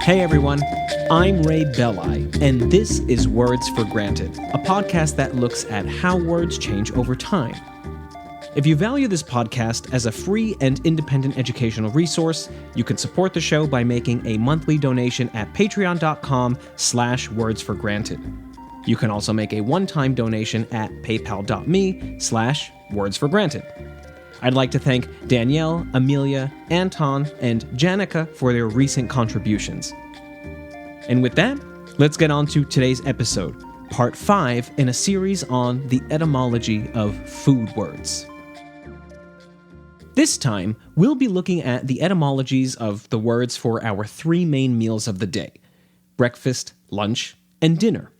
Hey everyone, I'm Ray Belli, and this is Words for Granted, a podcast that looks at how words change over time. If you value this podcast as a free and independent educational resource, you can support the show by making a monthly donation at patreon.com/wordsforgranted. You can also make a one-time donation at paypal.me/wordsforgranted. I'd like to thank Danielle, Amelia, Anton, and Janica for their recent contributions. And with that, let's get on to today's episode, part 5 in a series on the etymology of food words. This time, we'll be looking at the etymologies of the words for our 3 main meals of the day: breakfast, lunch, and dinner.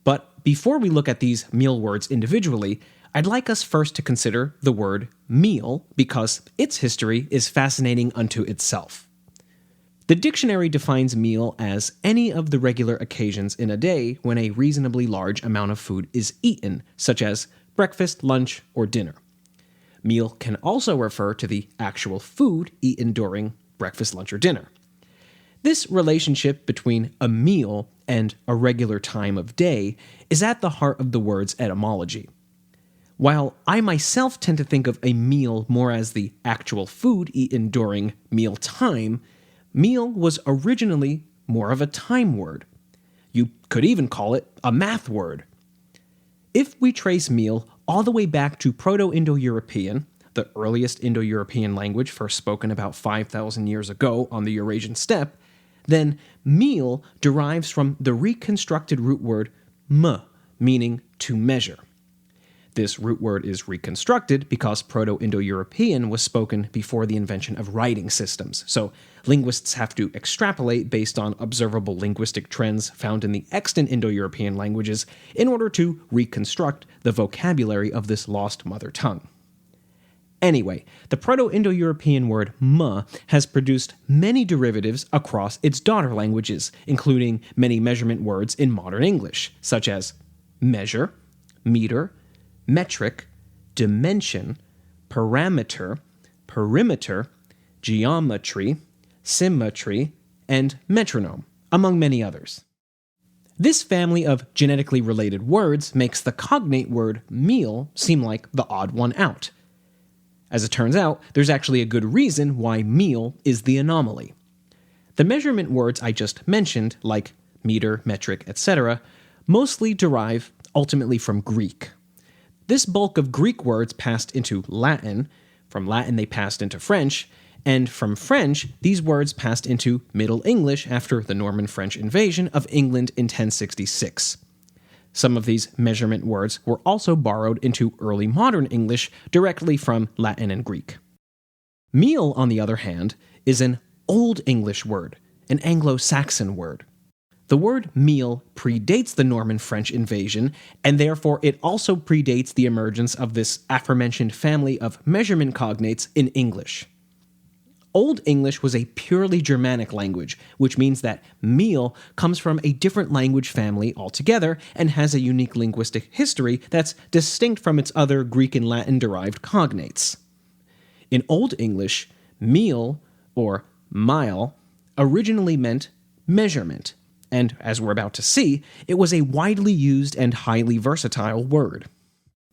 But before we look at these meal words individually, I'd like us first to consider the word meal because its history is fascinating unto itself. The dictionary defines meal as any of the regular occasions in a day when a reasonably large amount of food is eaten, such as breakfast, lunch, or dinner. Meal can also refer to the actual food eaten during breakfast, lunch, or dinner. This relationship between a meal and a regular time of day is at the heart of the word's etymology. While I myself tend to think of a meal more as the actual food eaten during meal time, meal was originally more of a time word. You could even call it a math word. If we trace meal all the way back to Proto-Indo-European, the earliest Indo-European language first spoken about 5,000 years ago on the Eurasian steppe, then meal derives from the reconstructed root word meaning to measure. This root word is reconstructed because Proto-Indo-European was spoken before the invention of writing systems, so linguists have to extrapolate based on observable linguistic trends found in the extant Indo-European languages in order to reconstruct the vocabulary of this lost mother tongue. Anyway, the Proto-Indo-European word has produced many derivatives across its daughter languages, including many measurement words in modern English, such as measure, meter, metric, dimension, parameter, perimeter, geometry, symmetry, and metronome, among many others. This family of genetically related words makes the cognate word meal seem like the odd one out. As it turns out, there's actually a good reason why meal is the anomaly. The measurement words I just mentioned, like meter, metric, etc., mostly derive ultimately from Greek. This bulk of Greek words passed into Latin, from Latin they passed into French, and from French, these words passed into Middle English after the Norman French invasion of England in 1066. Some of these measurement words were also borrowed into early modern English directly from Latin and Greek. Meal, on the other hand, is an Old English word, an Anglo-Saxon word. The word meal predates the Norman French invasion, and therefore it also predates the emergence of this aforementioned family of measurement cognates in English. Old English was a purely Germanic language, which means that meal comes from a different language family altogether and has a unique linguistic history that's distinct from its other Greek and Latin-derived cognates. In Old English, meal, or mile, originally meant measurement, and as we're about to see, it was a widely used and highly versatile word.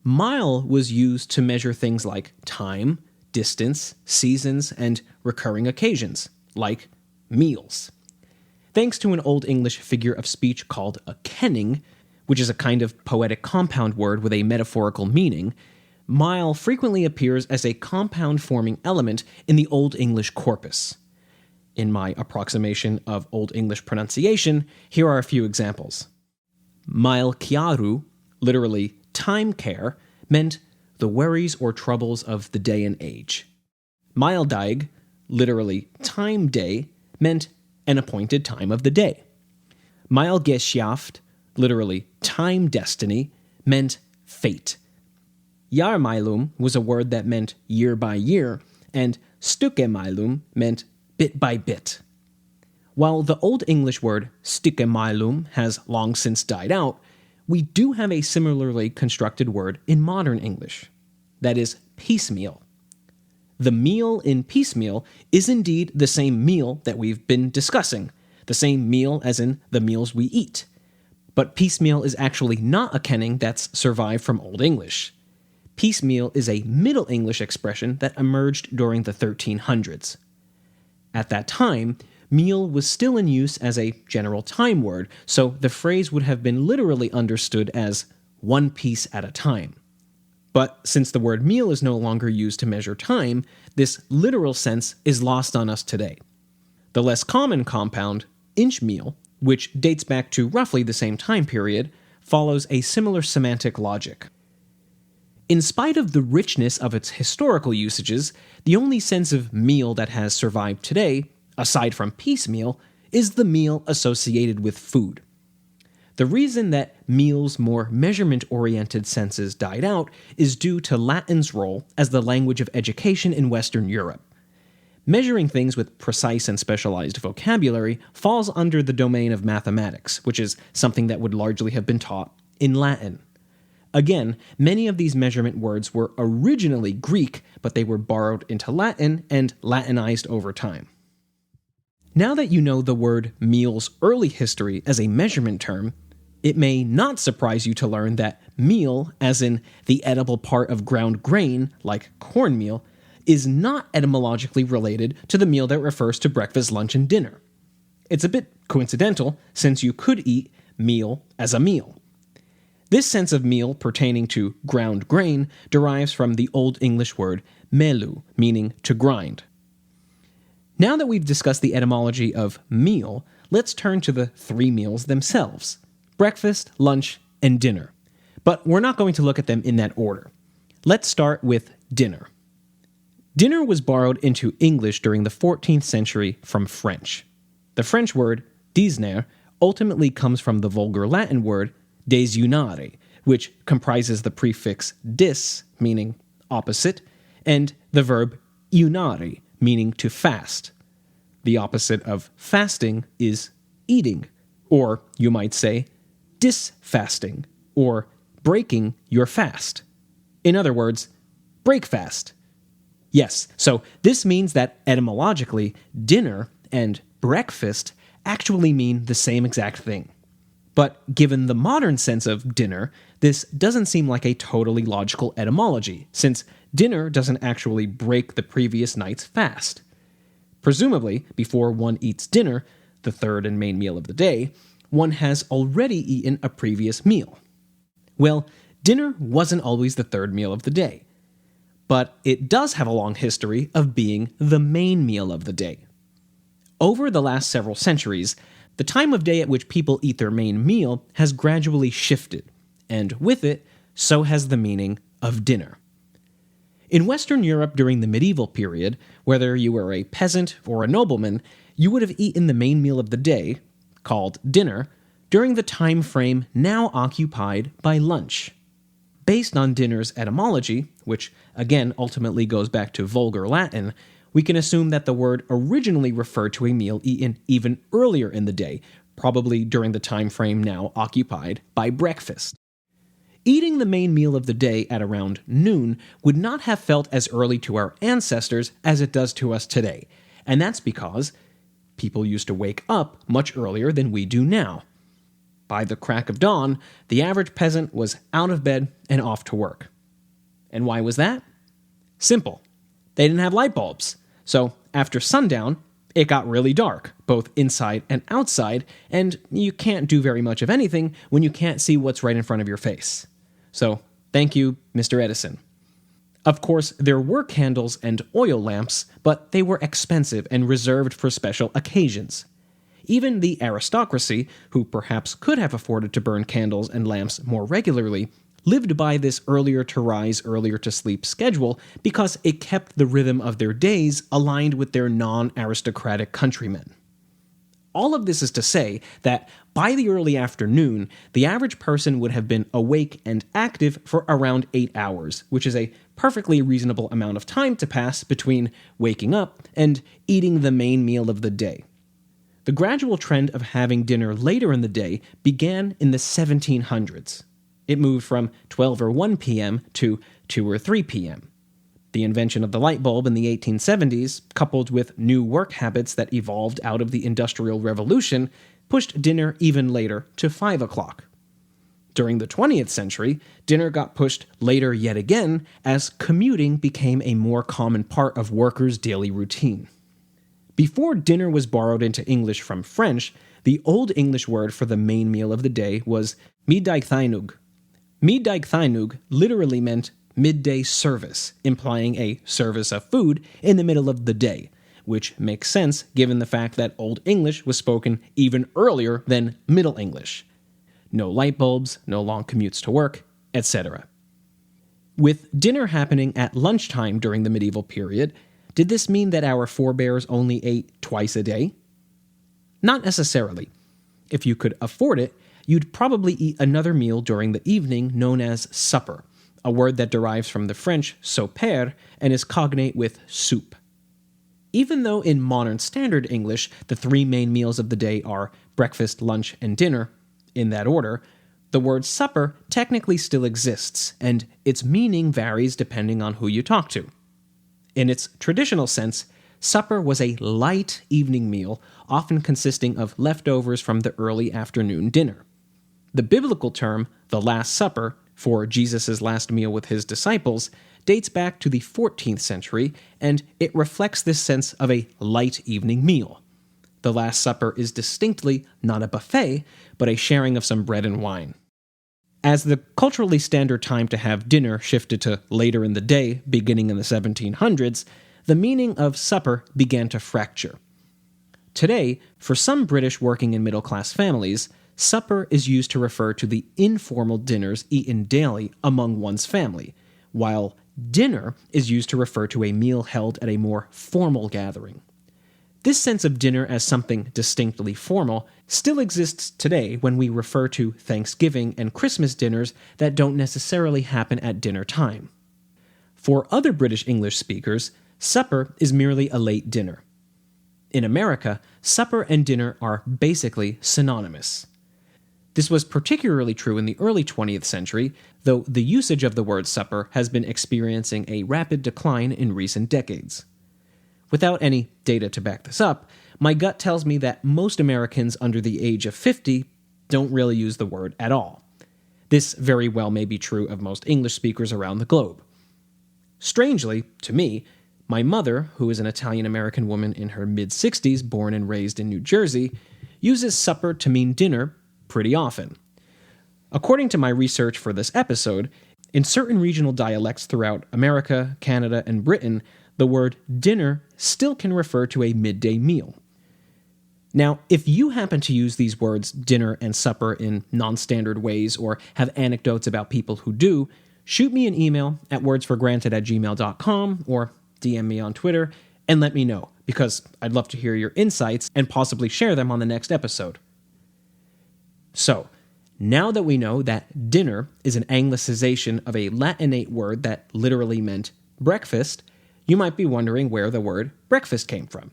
Mile was used to measure things like time, distance, seasons, and recurring occasions, like meals. Thanks to an Old English figure of speech called a kenning, which is a kind of poetic compound word with a metaphorical meaning, mile frequently appears as a compound-forming element in the Old English corpus. In my approximation of Old English pronunciation, here are a few examples. Mile chiaru, literally time care, meant the worries or troubles of the day and age. Mile daig, literally time day, meant an appointed time of the day. Mile geschaft, literally time destiny, meant fate. Jahrmilum was a word that meant year by year, and Stückemilum meant bit by bit. While the Old English word Stückemilum has long since died out, we do have a similarly constructed word in modern English. That is piecemeal. The meal in piecemeal is indeed the same meal that we've been discussing, the same meal as in the meals we eat. But piecemeal is actually not a kenning that's survived from Old English. Piecemeal is a Middle English expression that emerged during the 1300s. At that time, meal was still in use as a general time word, so the phrase would have been literally understood as one piece at a time. But since the word meal is no longer used to measure time, this literal sense is lost on us today. The less common compound, inch meal, which dates back to roughly the same time period, follows a similar semantic logic. In spite of the richness of its historical usages, the only sense of meal that has survived today, aside from piecemeal, is the meal associated with food. The reason that meal's more measurement-oriented senses died out is due to Latin's role as the language of education in Western Europe. Measuring things with precise and specialized vocabulary falls under the domain of mathematics, which is something that would largely have been taught in Latin. Again, many of these measurement words were originally Greek, but they were borrowed into Latin and Latinized over time. Now that you know the word meal's early history as a measurement term, it may not surprise you to learn that meal, as in the edible part of ground grain, like cornmeal, is not etymologically related to the meal that refers to breakfast, lunch, and dinner. It's a bit coincidental, since you could eat meal as a meal. This sense of meal pertaining to ground grain derives from the Old English word melu, meaning to grind. Now that we've discussed the etymology of meal, let's turn to the three meals themselves: breakfast, lunch, and dinner. But we're not going to look at them in that order. Let's start with dinner. Dinner was borrowed into English during the 14th century from French. The French word dîner ultimately comes from the vulgar Latin word desunare, which comprises the prefix dis, meaning opposite, and the verb unare, meaning to fast. The opposite of fasting is eating, or you might say disfasting, or breaking your fast. In other words, break fast. Yes, so this means that etymologically, dinner and breakfast actually mean the same exact thing. But given the modern sense of dinner, this doesn't seem like a totally logical etymology, since dinner doesn't actually break the previous night's fast. Presumably, before one eats dinner, the third and main meal of the day, one has already eaten a previous meal. Well, dinner wasn't always the third meal of the day, but it does have a long history of being the main meal of the day. Over the last several centuries, the time of day at which people eat their main meal has gradually shifted, and with it, so has the meaning of dinner. In Western Europe during the medieval period, whether you were a peasant or a nobleman, you would have eaten the main meal of the day, called dinner, during the time frame now occupied by lunch. Based on dinner's etymology, which again ultimately goes back to vulgar Latin, we can assume that the word originally referred to a meal eaten even earlier in the day, probably during the time frame now occupied by breakfast. Eating the main meal of the day at around noon would not have felt as early to our ancestors as it does to us today, and that's because people used to wake up much earlier than we do now. By the crack of dawn, the average peasant was out of bed and off to work. And why was that? Simple. They didn't have light bulbs. So after sundown, it got really dark, both inside and outside, and you can't do very much of anything when you can't see what's right in front of your face. So thank you, Mr. Edison. Of course, there were candles and oil lamps, but they were expensive and reserved for special occasions. Even the aristocracy, who perhaps could have afforded to burn candles and lamps more regularly, lived by this earlier to rise, earlier to sleep schedule because it kept the rhythm of their days aligned with their non-aristocratic countrymen. All of this is to say that by the early afternoon, the average person would have been awake and active for around 8 hours, which is a perfectly reasonable amount of time to pass between waking up and eating the main meal of the day. The gradual trend of having dinner later in the day began in the 1700s. It moved from 12 or 1 p.m. to 2 or 3 p.m. The invention of the light bulb in the 1870s, coupled with new work habits that evolved out of the Industrial Revolution, pushed dinner even later to 5 o'clock. During the 20th century, dinner got pushed later yet again as commuting became a more common part of workers' daily routine. Before dinner was borrowed into English from French, the Old English word for the main meal of the day was middagtheinug. Middagtheinug literally meant midday service, implying a service of food in the middle of the day, which makes sense given the fact that Old English was spoken even earlier than Middle English. No light bulbs, no long commutes to work, etc. With dinner happening at lunchtime during the medieval period, did this mean that our forebears only ate twice a day? Not necessarily. If you could afford it, you'd probably eat another meal during the evening known as supper, a word that derives from the French souper and is cognate with soup. Even though in modern standard English the three main meals of the day are breakfast, lunch, and dinner, in that order, the word supper technically still exists, and its meaning varies depending on who you talk to. In its traditional sense, supper was a light evening meal, often consisting of leftovers from the early afternoon dinner. The biblical term, the Last Supper, for Jesus' last meal with his disciples, dates back to the 14th century, and it reflects this sense of a light evening meal. The Last Supper is distinctly not a buffet, but a sharing of some bread and wine. As the culturally standard time to have dinner shifted to later in the day, beginning in the 1700s, the meaning of supper began to fracture. Today, for some British working and middle-class families, supper is used to refer to the informal dinners eaten daily among one's family, while dinner is used to refer to a meal held at a more formal gathering. This sense of dinner as something distinctly formal still exists today when we refer to Thanksgiving and Christmas dinners that don't necessarily happen at dinner time. For other British English speakers, supper is merely a late dinner. In America, supper and dinner are basically synonymous. This was particularly true in the early 20th century, though the usage of the word supper has been experiencing a rapid decline in recent decades. Without any data to back this up, my gut tells me that most Americans under the age of 50 don't really use the word at all. This very well may be true of most English speakers around the globe. Strangely, to me, my mother, who is an Italian-American woman in her mid-60s born and raised in New Jersey, uses supper to mean dinner pretty often. According to my research for this episode, in certain regional dialects throughout America, Canada, and Britain, the word dinner still can refer to a midday meal. Now, if you happen to use these words dinner and supper in non-standard ways or have anecdotes about people who do, shoot me an email at wordsforgranted@gmail.com or DM me on Twitter and let me know, because I'd love to hear your insights and possibly share them on the next episode. So, now that we know that dinner is an anglicization of a Latinate word that literally meant breakfast, you might be wondering where the word breakfast came from.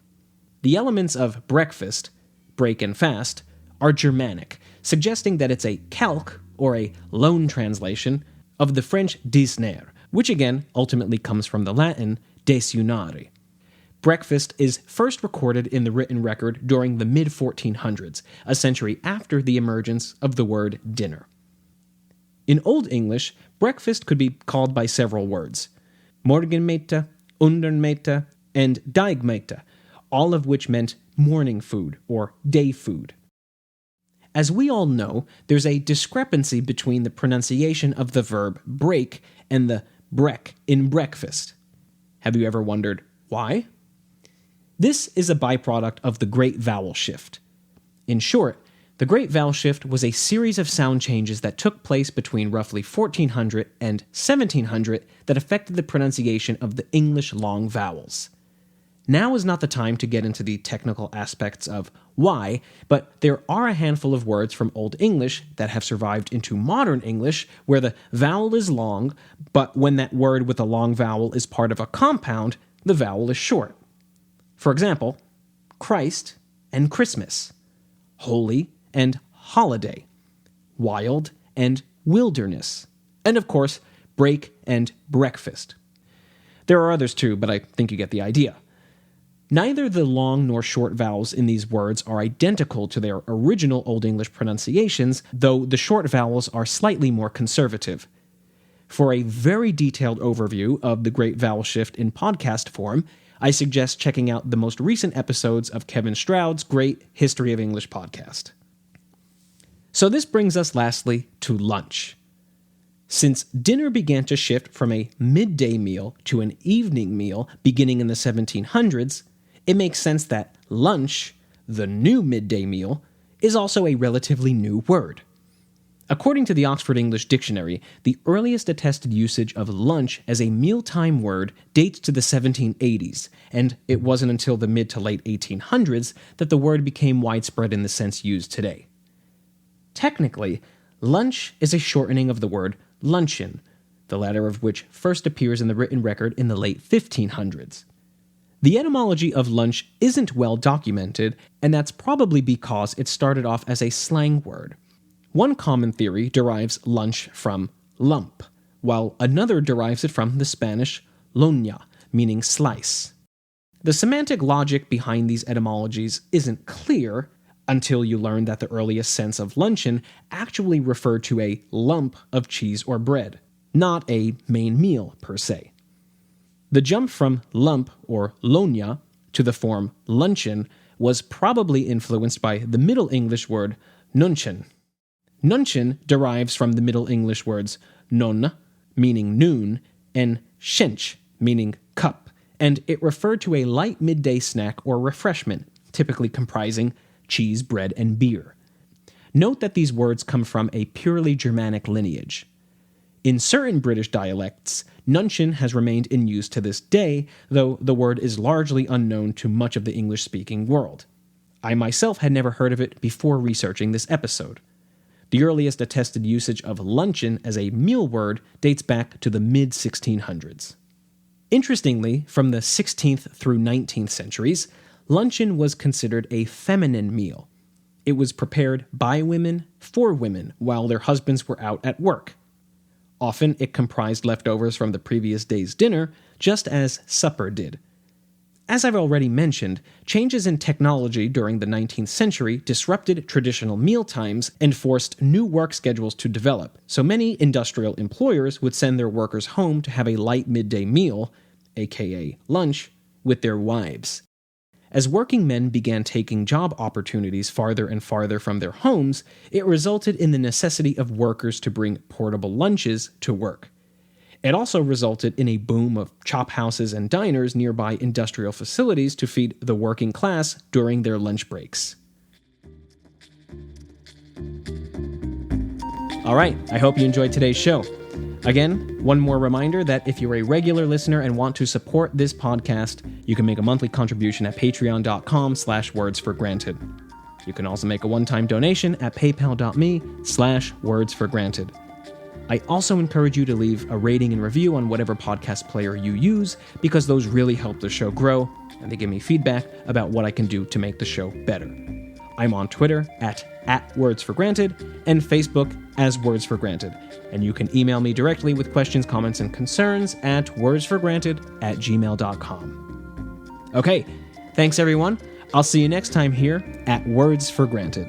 The elements of breakfast, break and fast, are Germanic, suggesting that it's a calque, or a loan translation, of the French disner, which again ultimately comes from the Latin desunare. Breakfast is first recorded in the written record during the mid-1400s, a century after the emergence of the word dinner. In Old English, breakfast could be called by several words: morgenmete, undermete, and dagmete, all of which meant morning food or day food. As we all know, there's a discrepancy between the pronunciation of the verb break and the brek in breakfast. Have you ever wondered why? This is a byproduct of the Great Vowel Shift. In short, the Great Vowel Shift was a series of sound changes that took place between roughly 1400 and 1700 that affected the pronunciation of the English long vowels. Now is not the time to get into the technical aspects of why, but there are a handful of words from Old English that have survived into modern English where the vowel is long, but when that word with a long vowel is part of a compound, the vowel is short. For example, Christ and Christmas, holy and holiday, wild and wilderness, and of course, break and breakfast. There are others too, but I think you get the idea. Neither the long nor short vowels in these words are identical to their original Old English pronunciations, though the short vowels are slightly more conservative. For a very detailed overview of the Great Vowel Shift in podcast form, I suggest checking out the most recent episodes of Kevin Stroud's great History of English podcast. So this brings us lastly to lunch. Since dinner began to shift from a midday meal to an evening meal beginning in the 1700s, it makes sense that lunch, the new midday meal, is also a relatively new word. According to the Oxford English Dictionary, the earliest attested usage of lunch as a mealtime word dates to the 1780s, and it wasn't until the mid to late 1800s that the word became widespread in the sense used today. Technically, lunch is a shortening of the word luncheon, the latter of which first appears in the written record in the late 1500s. The etymology of lunch isn't well documented, and that's probably because it started off as a slang word. One common theory derives lunch from lump, while another derives it from the Spanish loña, meaning slice. The semantic logic behind these etymologies isn't clear until you learn that the earliest sense of luncheon actually referred to a lump of cheese or bread, not a main meal per se. The jump from lump or loña to the form luncheon was probably influenced by the Middle English word nuncheon. Nuncheon derives from the Middle English words non, meaning noon, and schench, meaning cup, and it referred to a light midday snack or refreshment, typically comprising cheese, bread, and beer. Note that these words come from a purely Germanic lineage. In certain British dialects, nuncheon has remained in use to this day, though the word is largely unknown to much of the English-speaking world. I myself had never heard of it before researching this episode. The earliest attested usage of luncheon as a meal word dates back to the mid-1600s. Interestingly, from the 16th through 19th centuries, luncheon was considered a feminine meal. It was prepared by women for women while their husbands were out at work. Often it comprised leftovers from the previous day's dinner, just as supper did. As I've already mentioned, changes in technology during the 19th century disrupted traditional meal times and forced new work schedules to develop, so many industrial employers would send their workers home to have a light midday meal, aka lunch, with their wives. As working men began taking job opportunities farther and farther from their homes, it resulted in the necessity of workers to bring portable lunches to work. It also resulted in a boom of chop houses and diners nearby industrial facilities to feed the working class during their lunch breaks. All right, I hope you enjoyed today's show. Again, one more reminder that if you're a regular listener and want to support this podcast, you can make a monthly contribution at patreon.com/wordsforgranted. You can also make a one-time donation at paypal.me/wordsforgranted. I also encourage you to leave a rating and review on whatever podcast player you use, because those really help the show grow, and they give me feedback about what I can do to make the show better. I'm on Twitter at @wordsforgranted and Facebook as wordsforgranted, and you can email me directly with questions, comments, and concerns at wordsforgranted@gmail.com. Okay, thanks everyone. I'll see you next time here at Words for Granted.